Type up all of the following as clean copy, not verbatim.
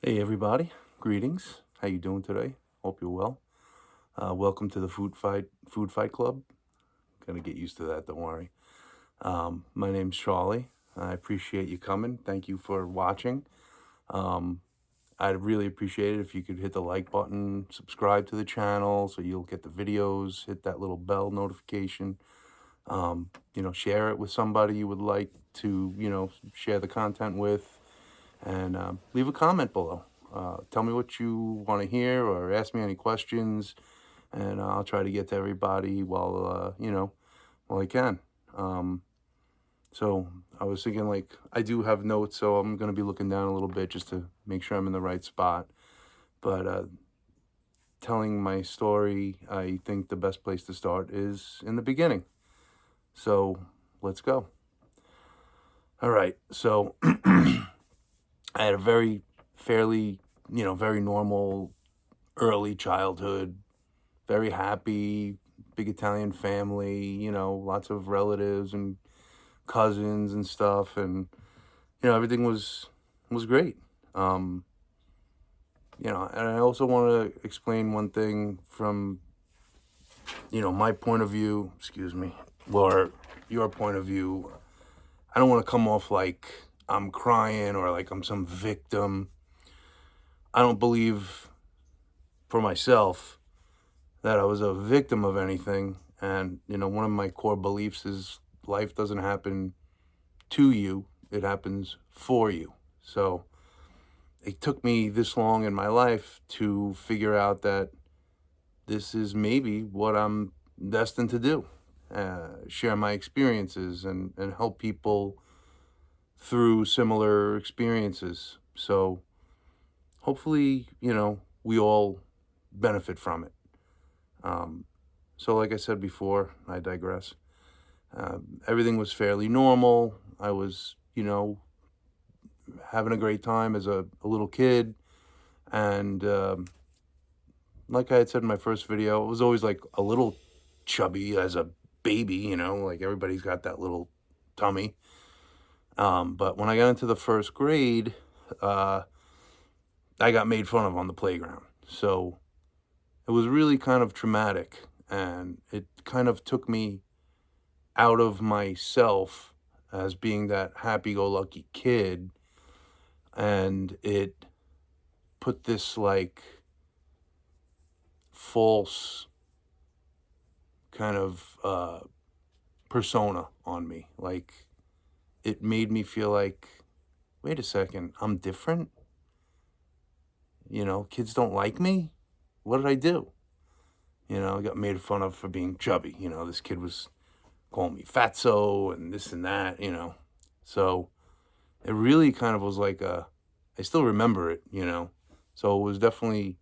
Hey everybody, greetings. How you doing today? Hope you're well. Welcome to the Food Fight Club. Gonna get used to that, don't worry. My name's Charlie. I appreciate you coming. Thank you for watching. Um, I'd really appreciate it if you could hit the like button, subscribe to the channel so you'll get the videos, hit that little bell notification. Share it with somebody you would like to, share the content with, and leave a comment below. Tell me what you want to hear or ask me any questions, and I'll try to get to everybody while I can. Um, so I was thinking, like, I do have notes, so I'm going to be looking down a little bit just to make sure I'm in the right spot. But telling my story, I think the best place to start is in the beginning. So let's go. All right. So I had a very normal early childhood, very happy, big Italian family, lots of relatives and cousins and stuff, and everything was great. Um, and I also want to explain one thing from my point of view, excuse me, or your point of view. I don't want to come off like I'm crying or like I'm some victim. I don't believe for myself that I was a victim of anything. And, one of my core beliefs is life doesn't happen to you, it happens for you. So it took me this long in my life to figure out that this is maybe what I'm destined to do. Share my experiences and help people through similar experiences. So hopefully, we all benefit from it. So like I said before, I digress. Everything was fairly normal. I was, having a great time as a little kid. And like I had said in my first video, it was always like a little chubby as a baby, like everybody's got that little tummy. But when I got into the first grade, uh, I got made fun of on the playground. So it was really kind of traumatic. And it kind of took me out of myself as being that happy-go-lucky kid, and it put this like false kind of persona on me. Like, it made me feel like, wait a second, I'm different. Kids don't like me. What did I do? I got made fun of for being chubby. This kid was calling me fatso and this and that. So it really kind of was like I still remember it. So it was definitely,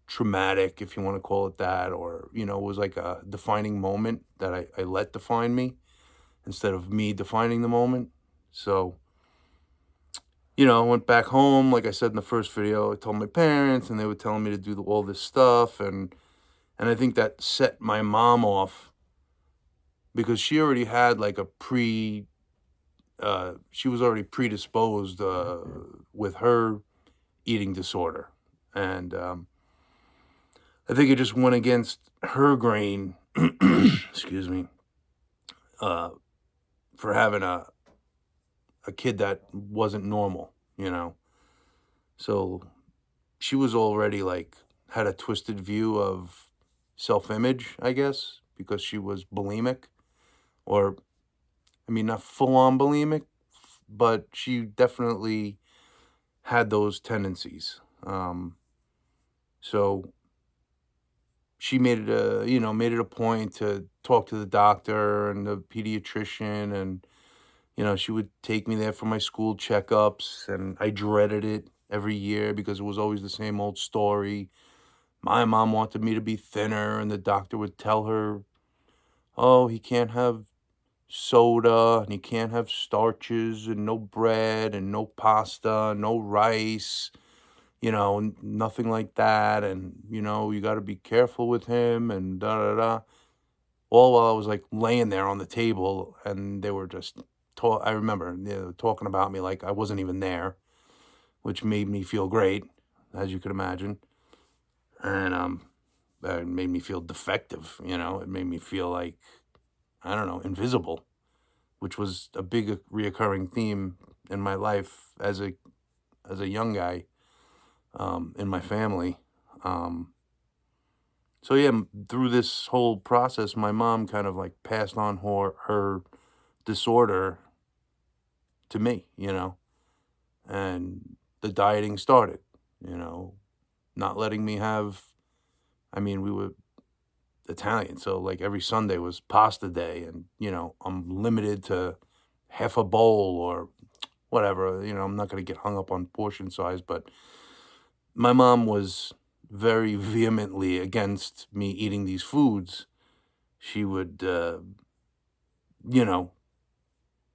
traumatic, if you want to call it that, or, it was like a defining moment that I let define me instead of me defining the moment. So, I went back home, like I said in the first video, I told my parents and they were telling me to do all this stuff. And I think that set my mom off because she already had like she was already predisposed with her eating disorder. And I think it just went against her grain, excuse me, uh, for having a kid that wasn't normal. So she was already like, had a twisted view of self-image, I guess, because she was bulimic, or, I mean, not full-on bulimic, but she definitely had those tendencies. So she made it a point to talk to the doctor and the pediatrician, and she would take me there for my school checkups, and I dreaded it every year because it was always the same old story. My mom wanted me to be thinner, and the doctor would tell her, "Oh, he can't have soda, and he can't have starches, and no bread, and no pasta, no rice, nothing like that, and, you gotta be careful with him, and da da da." All while I was, like, laying there on the table, and they were just I remember, talking about me like I wasn't even there. which made me feel great, as you could imagine. And it made me feel defective, it made me feel like, I don't know, invisible, which was a big reoccurring theme in my life as a young guy, in my family. Um, so yeah, through this whole process, my mom kind of like passed on her disorder to me, and the dieting started, you know, not letting me have. I mean, we were Italian, so like every Sunday was pasta day, and I'm limited to half a bowl or whatever. I'm not going to get hung up on portion size, but my mom was very vehemently against me eating these foods. She would, you know,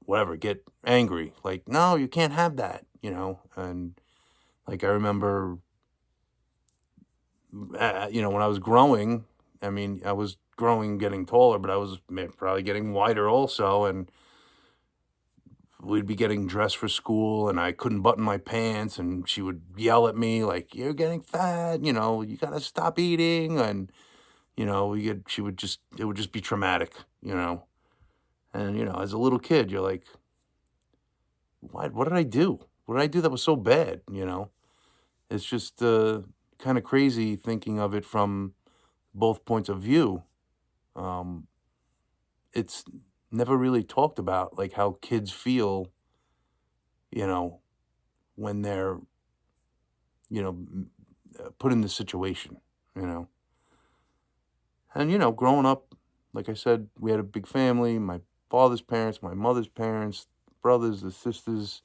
whatever, get angry, like, no, you can't have that, and like I remember, when I was growing. I mean, I was growing, getting taller, but I was probably getting wider also, and we'd be getting dressed for school, and I couldn't button my pants, and she would yell at me like, "You're getting fat, you gotta stop eating," and she would just it would just be traumatic, and as a little kid, you're like, What did I do? What did I do that was so bad?" It's just kind of crazy thinking of it from both points of view. Um, it's never really talked about, like how kids feel, you know, when they're, put in this situation, you know. And growing up, like I said, we had a big family. My father's parents, my mother's parents, brothers, the sisters,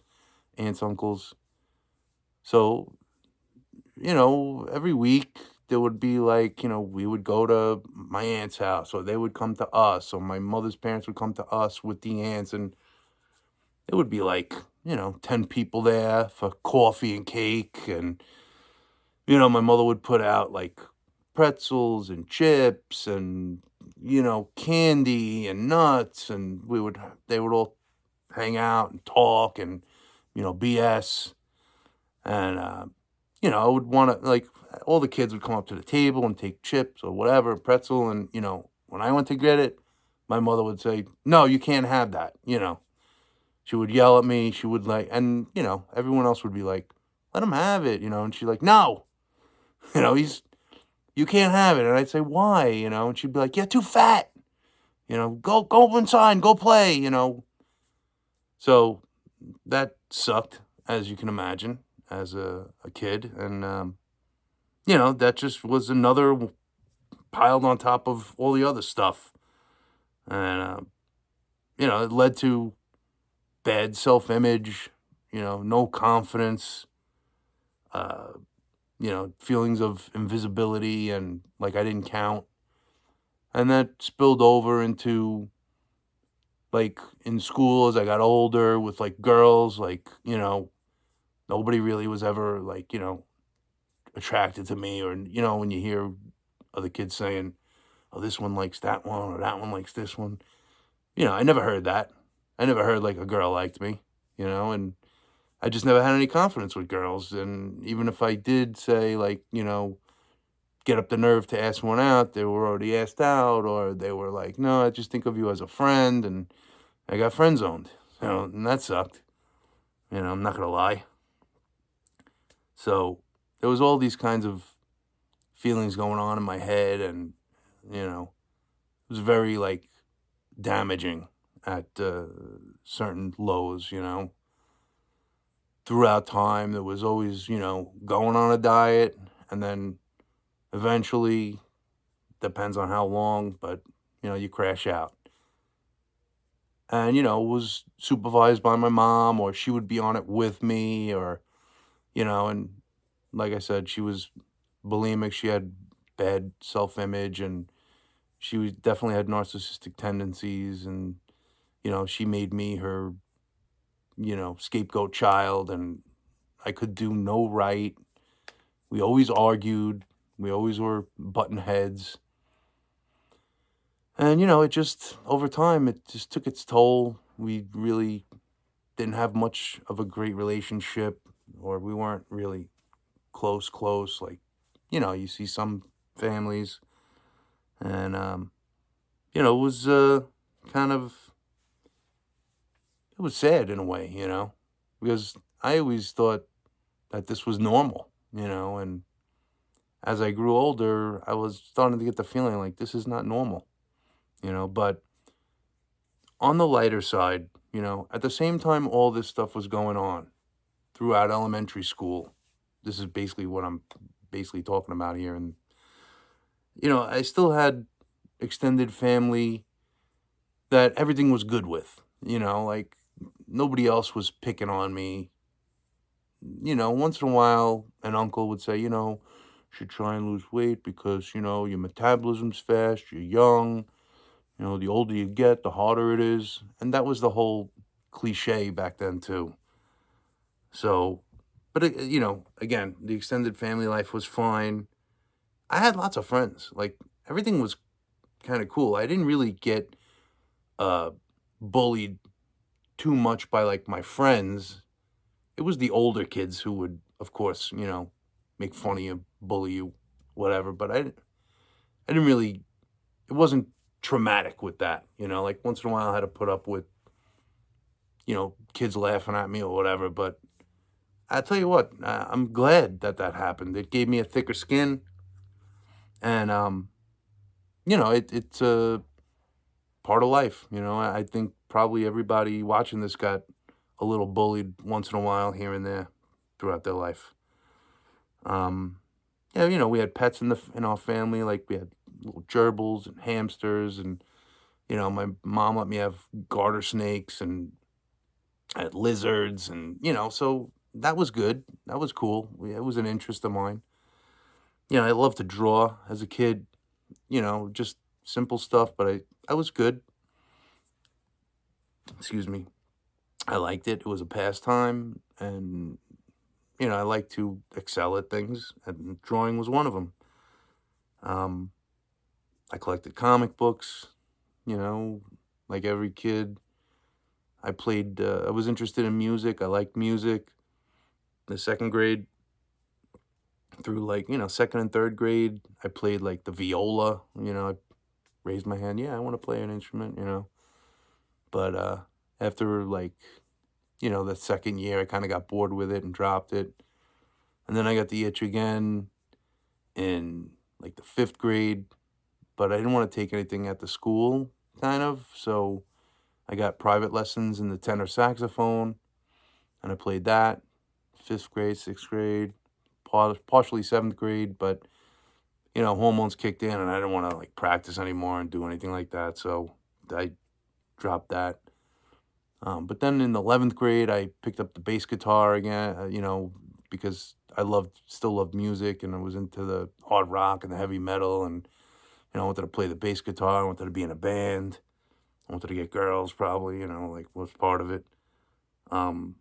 aunts, uncles. So every week there would be like, we would go to my aunt's house, or they would come to us, or my mother's parents would come to us with the aunts, and it would be like, 10 people there for coffee and cake. And, my mother would put out like pretzels and chips and, candy and nuts. And they would all hang out and talk and, BS. And, I would want to, like, all the kids would come up to the table and take chips or whatever, pretzel. And, when I went to get it, my mother would say, "No, you can't have that." She would yell at me. She would like, and, everyone else would be like, "Let him have it," and she'd like, "No, you can't have it." And I'd say, "Why?" And she'd be like, "You're too fat, go inside, go play," So that sucked, as you can imagine, as a kid. And, that just was another piled on top of all the other stuff. And, it led to bad self image, no confidence, uh, feelings of invisibility and like I didn't count. And that spilled over into like in school as I got older with like girls, like, nobody really was ever like, attracted to me. Or, when you hear other kids saying, "Oh, this one likes that one, or that one likes this one." I never heard that. I never heard like a girl liked me, and I just never had any confidence with girls. And even if I did say, like, get up the nerve to ask one out, they were already asked out, or they were like, "No, I just think of you as a friend," and I got friend zoned, and that sucked. I'm not gonna lie. So there was all these kinds of feelings going on in my head, and it was very like damaging at certain lows. Throughout time, there was always going on a diet, and then eventually, depends on how long, but you crash out. And was supervised by my mom, or she would be on it with me, or and like I said, she was bulimic. She had bad self-image, and definitely had narcissistic tendencies. And she made me her scapegoat child, and I could do no right. We always argued. We always were button heads. And, it just, over time, it just took its toll. We really didn't have much of a great relationship. or we weren't really close. Like, you see some families, and it was kind of it was sad in a way, because I always thought that this was normal, and as I grew older, I was starting to get the feeling like this is not normal, but on the lighter side, at the same time all this stuff was going on throughout elementary school, this is basically what I'm basically talking about here. And, I still had extended family that everything was good with, like nobody else was picking on me. Once in a while, an uncle would say, should try and lose weight because, your metabolism's fast, you're young, the older you get, the harder it is. And that was the whole cliche back then, too. So, but, again, the extended family life was fine. I had lots of friends. Like, everything was kind of cool. I didn't really get uh, bullied too much by, like, my friends. It was the older kids who would, of course, make fun of you, bully you, whatever. But I didn't really, it wasn't traumatic with that, like once in a while I had to put up with, kids laughing at me or whatever. But I tell you what, I'm glad that that happened. It gave me a thicker skin. And, it's a part of life. I think probably everybody watching this got a little bullied once in a while here and there throughout their life. Um, yeah, we had pets in our family. Like we had little gerbils and hamsters, and my mom let me have garter snakes, and I had lizards, and so that was good. That was cool. It was an interest of mine. I loved to draw as a kid. Just simple stuff, but I was good. Excuse me. I liked it. It was a pastime, and I like to excel at things, and drawing was one of them. Um, I collected comic books, you know, like every kid. I was interested in music. I liked music. The second grade through like, second and third grade, I played like the viola, I raised my hand. Yeah, I want to play an instrument. But after like, the second year, I kind of got bored with it and dropped it. And then I got the itch again in like the fifth grade, but I didn't want to take anything at the school, kind of. So I got private lessons in the tenor saxophone, and I played that fifth grade, sixth grade, partially seventh grade. But hormones kicked in, and I didn't want to like practice anymore and do anything like that. So I dropped that. But then in the 11th grade, I picked up the bass guitar again, because still loved music, and I was into the hard rock and the heavy metal, and, I wanted to play the bass guitar. I wanted to be in a band. I wanted to get girls, probably, like was part of it. Um,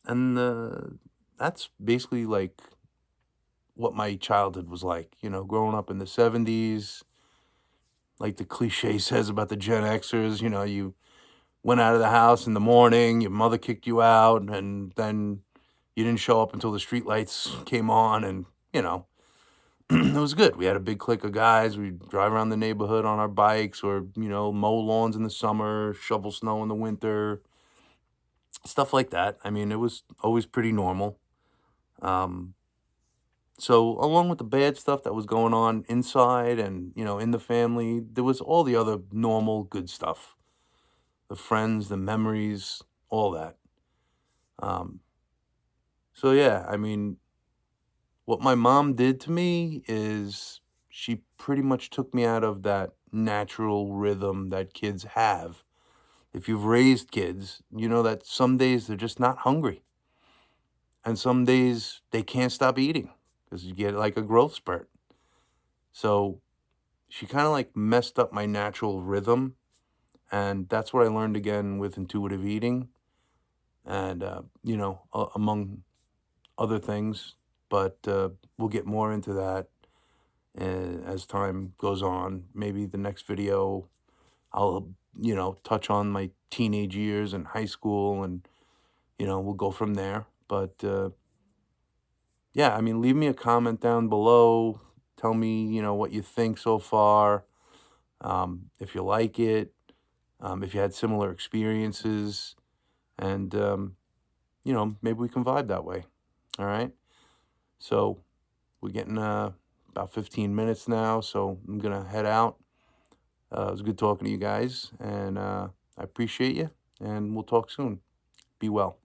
and that's basically like what my childhood was like, growing up in the 70s, like the cliche says about the Gen Xers, you went out of the house in the morning, your mother kicked you out, and then you didn't show up until the streetlights came on, and, it was good. We had a big clique of guys. We'd drive around the neighborhood on our bikes, or, mow lawns in the summer, shovel snow in the winter, stuff like that. I mean, it was always pretty normal. Um, so along with the bad stuff that was going on inside and, in the family, there was all the other normal good stuff, the friends, the memories, all that. Um, so yeah, I mean, what my mom did to me is she pretty much took me out of that natural rhythm that kids have. If you've raised kids, you know that some days they're just not hungry. And some days they can't stop eating because you get like a growth spurt. So she kind of like messed up my natural rhythm. And that's what I learned again with intuitive eating and, among other things. But we'll get more into that as time goes on. Maybe the next video, I'll, touch on my teenage years and high school, and, we'll go from there. But yeah, I mean, leave me a comment down below. Tell me, what you think so far. If you like it, if you had similar experiences, and maybe we can vibe that way. All right. So we're getting about 15 minutes now, so I'm gonna head out. It was good talking to you guys, and I appreciate you, and we'll talk soon. Be well.